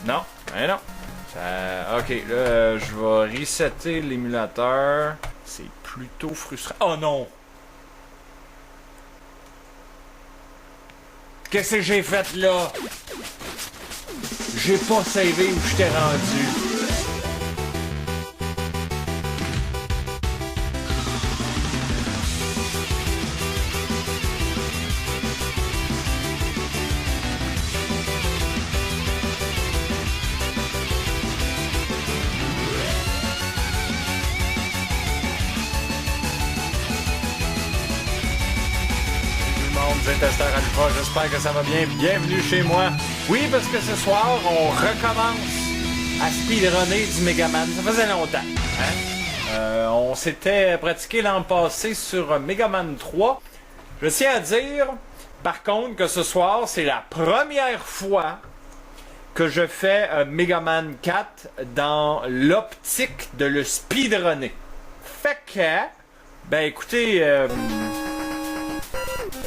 Non, ben non. Ok, là, je vais resetter l'émulateur. C'est plutôt frustrant. Oh non! Qu'est-ce que j'ai fait là? J'ai pas savé où j'étais rendu. Testeurs Alpha, j'espère que ça va bien. Bienvenue chez moi. Oui, parce que ce soir, on recommence à speedrunner du Megaman. Ça faisait longtemps. Hein? On s'était pratiqué l'an passé sur Megaman 3. Je tiens à dire, par contre, que ce soir, c'est la première fois que je fais Megaman 4 dans l'optique de le speedrunner. Fait que, ben écoutez...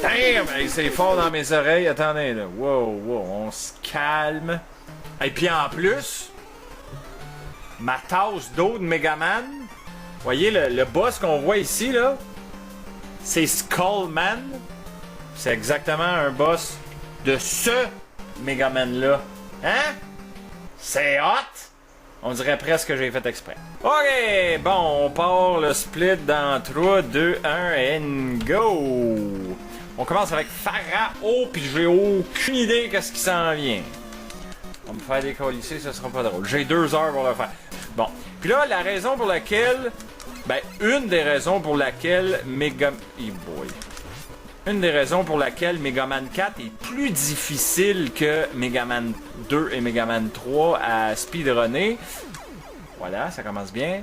Damn! Hey, c'est fort dans mes oreilles. Attendez, là. Wow, on se calme. Et puis en plus, ma tasse d'eau de Megaman. Voyez, le boss qu'on voit ici, là, c'est Skullman. C'est exactement un boss de ce Megaman-là. Hein? C'est hot! On dirait presque que j'ai fait exprès. Ok, bon, on part le split dans 3, 2, 1, and go! On commence avec Pharao, puis j'ai aucune idée qu'est-ce qui s'en vient. On va me faire décoller, ça sera pas drôle. J'ai 2 heures pour le faire. Bon, puis là, la raison pour laquelle... Ben, une des raisons pour laquelle Une des raisons pour laquelle Megaman 4 est plus difficile que Megaman 2 et Megaman 3 à speedrunner. Voilà, ça commence bien.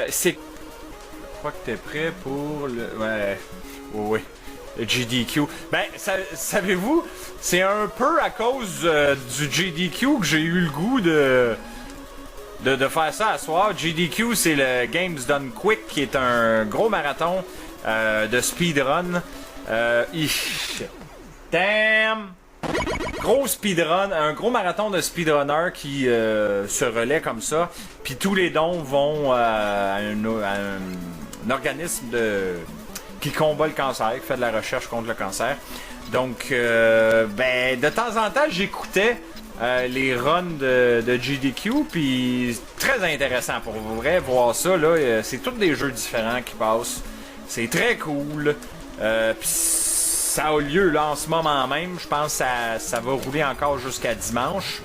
C'est... Je crois que t'es prêt pour le... Ouais. Oui. Le GDQ. Ben, savez-vous, c'est un peu à cause du GDQ que j'ai eu le goût de faire ça à soir. GDQ, c'est le Games Done Quick, qui est un gros marathon de speedrun. Damn! Gros speedrun, un gros marathon de speedrunner qui se relaie comme ça. Puis tous les dons vont à un organisme qui combat le cancer, qui fait de la recherche contre le cancer. Donc, ben, de temps en temps, j'écoutais les runs de GDQ, puis très intéressant pour vrai, voir ça, là. C'est tous des jeux différents qui passent. C'est très cool. Puis ça a lieu là en ce moment même. Je pense que ça va rouler encore jusqu'à dimanche.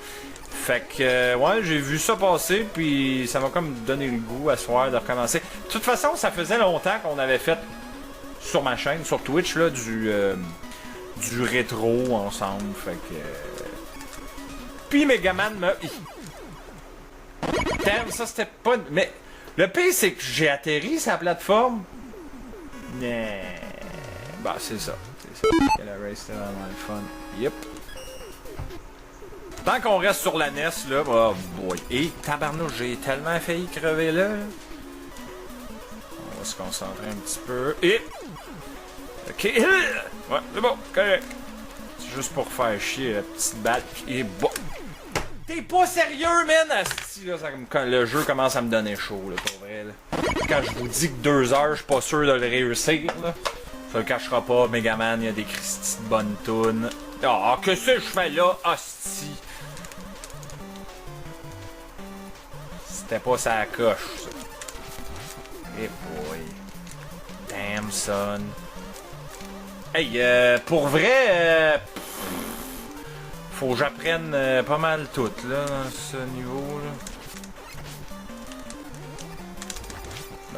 Fait que, ouais, j'ai vu ça passer, puis ça m'a comme donné le goût à soir de recommencer. De toute façon, ça faisait longtemps qu'on avait fait sur ma chaîne, sur Twitch, là, du rétro ensemble. Fait que... Puis Megaman me... Damn, ça c'était pas... Mais le pire, c'est que j'ai atterri sa plateforme. Bah, c'est ça. C'est ça. La race still on my phone. Yep. Tant qu'on reste sur la NES, là, oh boy. Et tabarnouche, j'ai tellement failli crever là. On va se concentrer un petit peu. Et... Ok. Ouais, c'est bon, correct. C'est juste pour faire chier la petite balle. Et bon. T'es pas sérieux, man! Asti, là, quand le jeu commence à me donner chaud, là, pour vrai, là. Quand je vous dis que 2 heures, je suis pas sûr de le réussir, là. Ça le cachera pas, Megaman, il y a des Christy de bonnes tunes. Ah, que ce que je fais là, hostie? C'était pas sa coche, ça. Eh boy. Damn, son. Hey, pour vrai, faut que j'apprenne pas mal tout, là, dans ce niveau-là.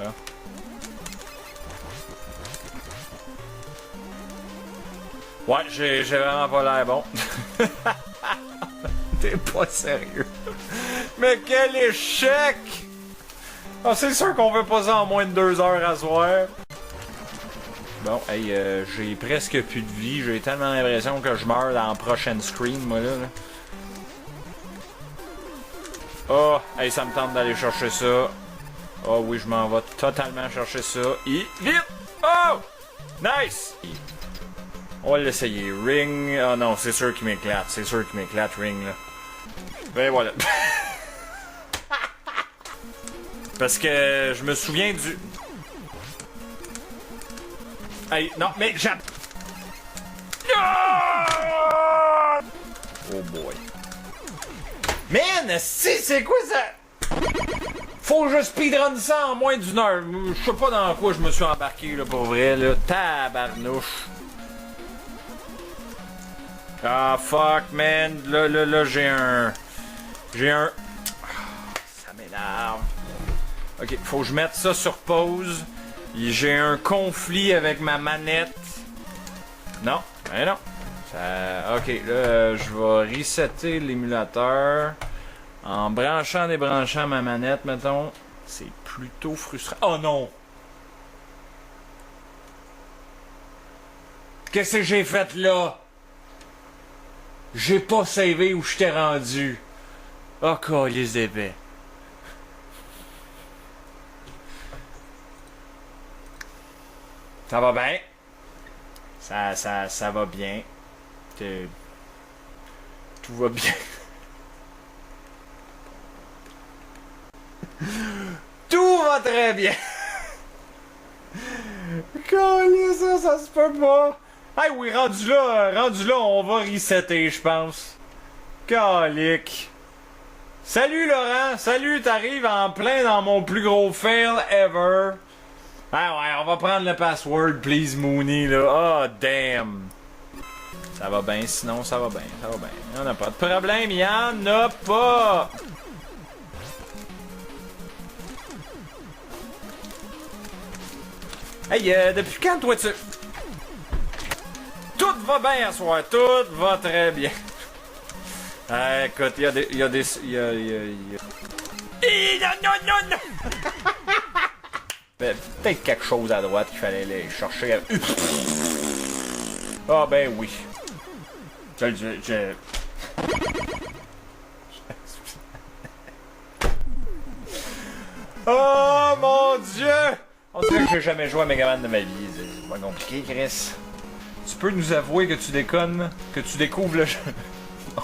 Là. Ouais, j'ai vraiment pas l'air bon. T'es pas sérieux. Mais quel échec! Ah, c'est sûr qu'on veut pas ça en moins de 2 heures à soir. Bon, hey, j'ai presque plus de vie. J'ai tellement l'impression que je meurs dans la prochaine screen, moi, là. Oh, hey, ça me tente d'aller chercher ça. Oh oui, je m'en vais totalement chercher ça. Et vite! Oh! Nice! On va l'essayer. Ring. Oh non, c'est sûr qu'il m'éclate. C'est sûr qu'il m'éclate, Ring, là. Ben voilà. Parce que je me souviens du... Hey, non, mais j'ai... Oh boy. Man, si, c'est quoi ça? Faut que je speedrun ça en moins d'une heure. Je sais pas dans quoi je me suis embarqué, là, pour vrai, là. Tabarnouche. Ah, fuck, man. Là, j'ai un... Ça m'énerve. Ok, faut que je mette ça sur pause. J'ai un conflit avec ma manette. Non, ben non. Ça... Ok, là, je vais resetter l'émulateur. En branchant, débranchant ma manette, mettons. C'est plutôt frustrant. Oh non! Qu'est-ce que j'ai fait là? J'ai pas savé où je t'ai rendu. Oh, câlisse d'épais. Ça va bien. Ça va bien. Tout va bien. Tout va très bien. Câlisse, ça se peut pas. Hey oui, rendu là, on va resetter, je pense. Calique. Salut Laurent, salut, t'arrives en plein dans mon plus gros fail ever. Ah ouais, on va prendre le password, please Mooney, là. Oh, damn. Ça va bien, sinon ça va bien, ça va bien. On n'a pas de problème, y'en a pas. Hey, depuis quand toi tu... Tout va bien à soir, tout va très bien. Écoute, il y a des... Non! Peut-être quelque chose à droite qu'il fallait aller chercher. Ah ben oui. Oh mon Dieu! On dirait que j'ai jamais joué à Megaman de ma vie. C'est pas compliqué, Chris. Tu peux nous avouer que tu déconnes, que tu découvres le jeu? Non.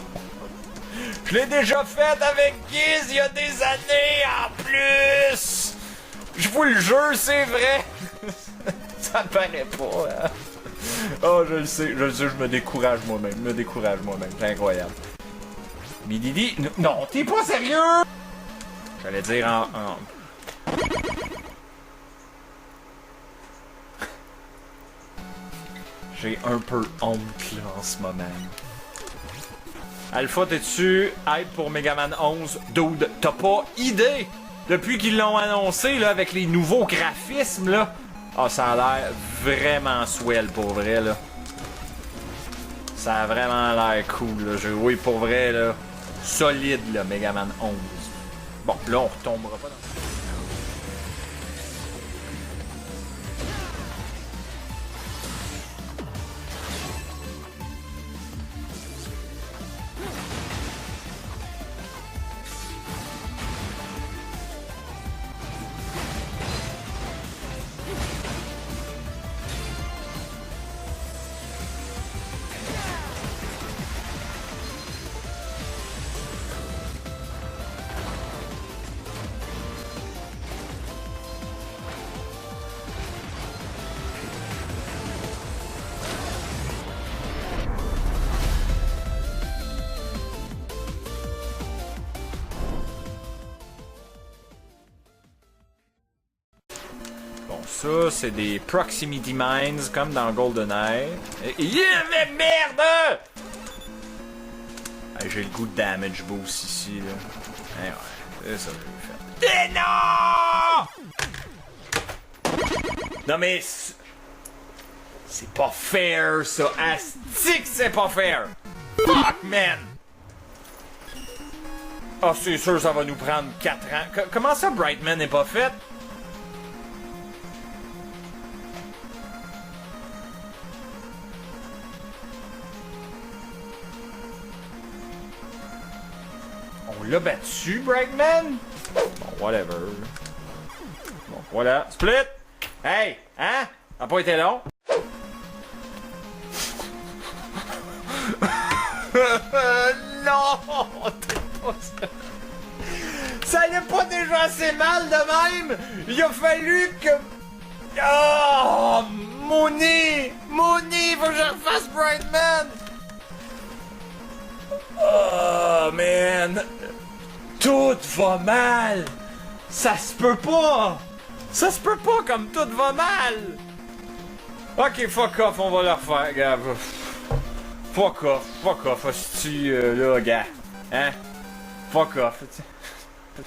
Je l'ai déjà fait avec Giz il y a des années en plus! Je vous le jure, c'est vrai! Ça paraît pas, hein? Oh, je le sais, je me décourage moi-même, c'est incroyable. Mididi, non, t'es pas sérieux? J'allais dire en... J'ai un peu honte là en ce moment. Alpha, t'es-tu hype pour Megaman 11? Dude, t'as pas idée! Depuis qu'ils l'ont annoncé là, avec les nouveaux graphismes là. Ah, ça a l'air vraiment swell pour vrai là. Ça a vraiment l'air cool là. Oui, pour vrai là. Solide là, Megaman 11. Bon, là on retombera pas dans... Ça, c'est des proximity mines comme dans GoldenEye. Mais merde! Ah, j'ai le goût de damage boost ici, là. Eh ouais, c'est ça que j'ai fait. Non! Non mais... C'est pas fair, ça. Asti que c'est pas fair! Fuck, man! Ah, c'est sûr, ça va nous prendre 4 ans. Comment ça, Brightman n'est pas fait? On l'a battu, Brightman? Bon, whatever. Bon, voilà. Split! Hey! Hein? Ça a pas été long? Non! Ça allait pas déjà assez mal de même! Il a fallu que... Oh! Mooney! Mooney! Faut que je refasse Brightman! Oh, man! Tout va mal! Ça se peut pas! Ça se peut pas comme tout va mal! Ok, fuck off, on va le refaire, gars. Fuck off, hostie, là, gars. Hein? Fuck off. De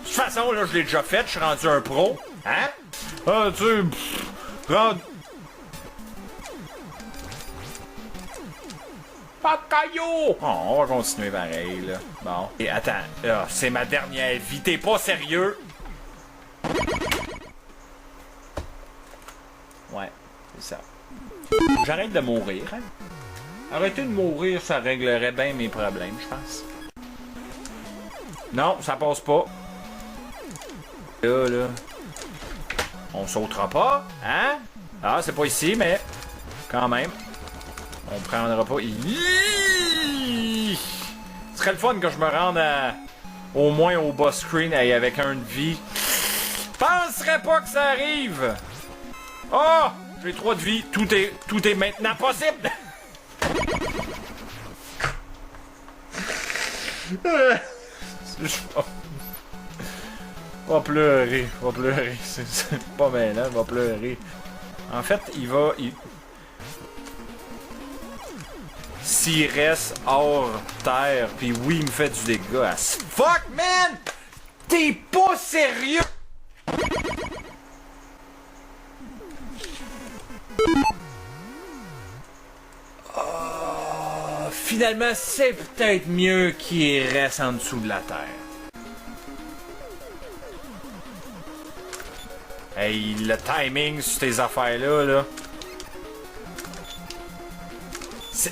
toute façon, là, je l'ai déjà fait, je suis rendu un pro. Hein? Ah, tu sais, pas de caillou! Oh, on va continuer pareil, là. Bon. Et attends, c'est ma dernière vie, t'es pas sérieux? Ouais, c'est ça. J'arrête de mourir, hein? Arrêter de mourir, ça réglerait bien mes problèmes, je pense. Non, ça passe pas. Là. On sautera pas, hein? Ah, c'est pas ici, mais... Quand même. On prendra pas... Ce serait le fun que je me rende au moins au boss screen avec un de vie. Penserais pas que ça arrive! Oh! J'ai 3 de vie. Tout est maintenant possible! Va pleurer. C'est pas mal, hein? Va pleurer. En fait, s'il reste hors terre, puis oui, il me fait du dégât. Fuck, man! T'es pas sérieux! Finalement, c'est peut-être mieux qu'il reste en dessous de la terre. Hey, le timing sur tes affaires-là, là.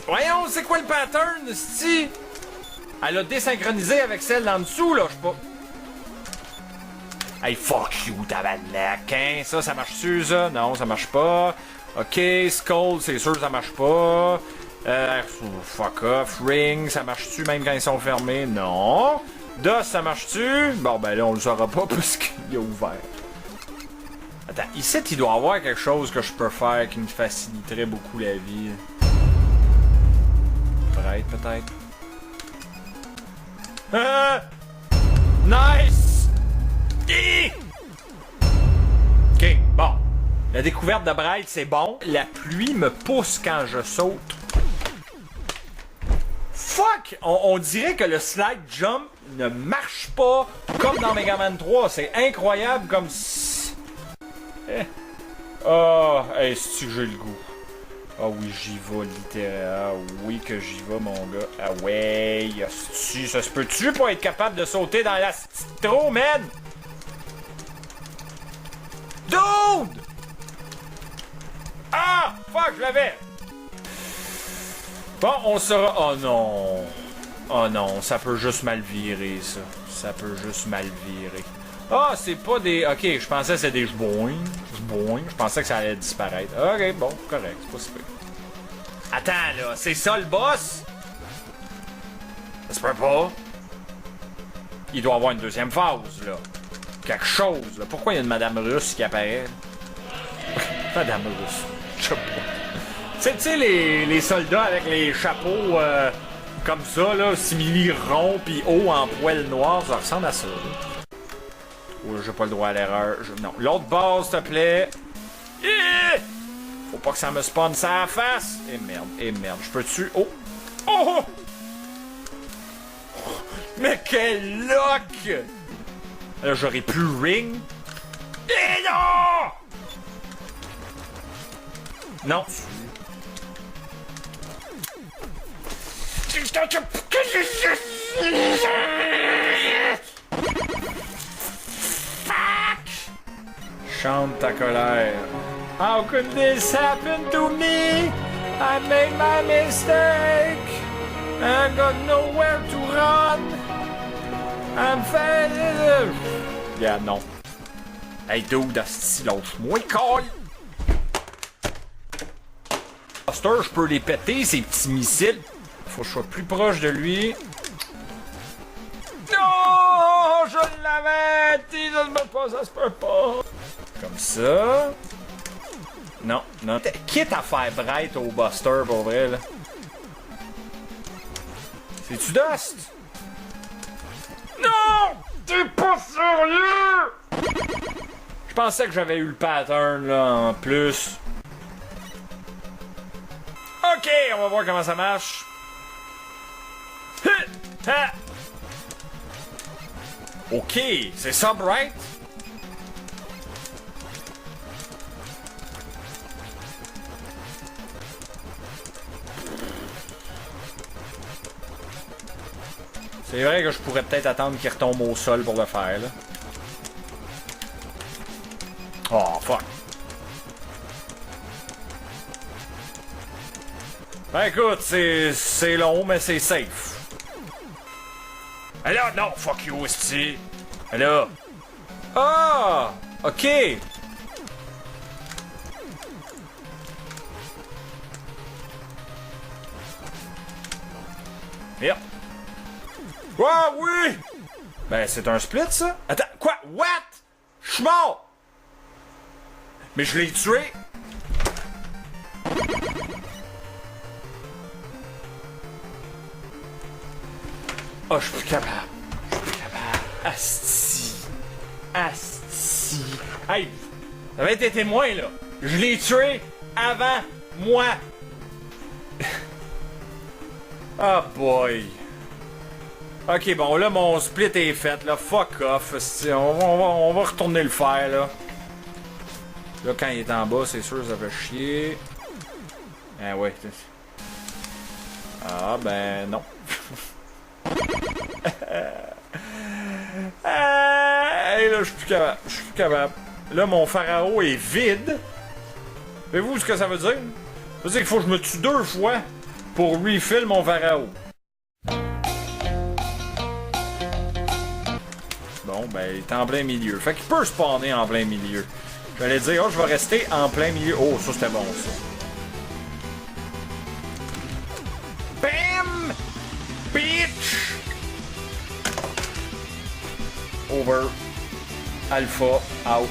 Voyons, c'est quoi le pattern, c'ti? Elle a désynchronisé avec celle d'en dessous, là, je sais pas. Hey, fuck you, tabarnak, hein? Ça marche-tu, ça? Non, ça marche pas. Ok, Skull, c'est sûr, ça marche pas. Fuck off. Ring, ça marche-tu même quand ils sont fermés? Non. DOS, ça marche-tu? Bon, ben là, on le saura pas puisqu'il a ouvert. Attends, ici, il doit y avoir quelque chose que je peux faire qui me faciliterait beaucoup la vie. Prête, peut-être. Nice! Ok, bon. La découverte de Bright, c'est bon. La pluie me pousse quand je saute. Fuck! On dirait que le slide jump ne marche pas comme dans Mega Man 3. C'est incroyable comme... Oh, est-ce que j'ai le goût? Ah oui, j'y vais, littéralement. Ah oui que j'y vais, mon gars. Ah ouais, ça se peut-tu pas être capable de sauter dans la citron, man? Dude! Ah! Fuck, je l'avais! Bon, on sera... Oh non! Oh non, ça peut juste mal virer, ça. Ça peut juste mal virer. Ah, c'est pas des... Ok, je pensais que c'était des jboing. Je pensais que ça allait disparaître. Ok, bon, correct, c'est pas si pire. Attends, là, c'est ça le boss? Ça se peut pas. Il doit y avoir une deuxième phase, là. Quelque chose, là. Pourquoi il y a une Madame Russe qui apparaît? Madame Russe. Je sais pas. Tu sais, les soldats avec les chapeaux comme ça, là, simili rond pis haut en poil noir, ça ressemble à ça, là. Oh, j'ai pas le droit à l'erreur. Non. L'autre base, s'il te plaît. Faut pas que ça me spawn ça à la face. Et merde. Je peux-tu... Oh! Oh! Mais quel lock! Là, j'aurais pu ring. Et non! Non. Chante ta colère. How could this happen to me? I made my mistake. I got nowhere to run. I'm failing. Yeah, non. Hey, dude, asti, lâche-moi, colle. Buster, je peux les péter, ces petits missiles. faut que je sois plus proche de lui. Non! Je l'avais! Ça se peut pas, ça se peut pas! Comme ça. Non, non. Quitte à faire bright au Buster, pour vrai, là. C'est-tu Dust? Non! T'es pas sérieux! Je pensais que j'avais eu le pattern, là, en plus. Ok, on va voir comment ça marche. Ok, c'est ça, Bright? C'est vrai que je pourrais peut-être attendre qu'il retombe au sol pour le faire, là. Oh, fuck. Ben écoute, c'est long, mais c'est safe. Alors, non, fuck you, esti. Alors. Ah! Ok! Yep. Ah oui! Ben, c'est un split, ça? Attends, quoi? What? Je suis mort! Mais je l'ai tué! Oh, je suis plus capable. Je suis plus capable. Asti. Asti. Hey! Ça va être été témoin, là. Je l'ai tué avant moi. Oh boy. Ok, bon, là, mon split est fait, là. Fuck off. On va retourner le faire, là. Là, quand il est en bas, c'est sûr, ça fait chier. Ah ouais. Ah, ben, non. Hey, là, je suis plus capable. Je suis plus capable. Là, mon pharaon est vide. Savez-vous ce que ça veut dire? Ça veut dire qu'il faut que je me tue 2 fois pour refill mon pharaon. Bon, ben, il est en plein milieu. Fait qu'il peut spawner en plein milieu. J'allais dire, oh, je vais rester en plein milieu. Oh, ça, c'était bon, ça. Bam! Bitch! Over. Alpha. Out.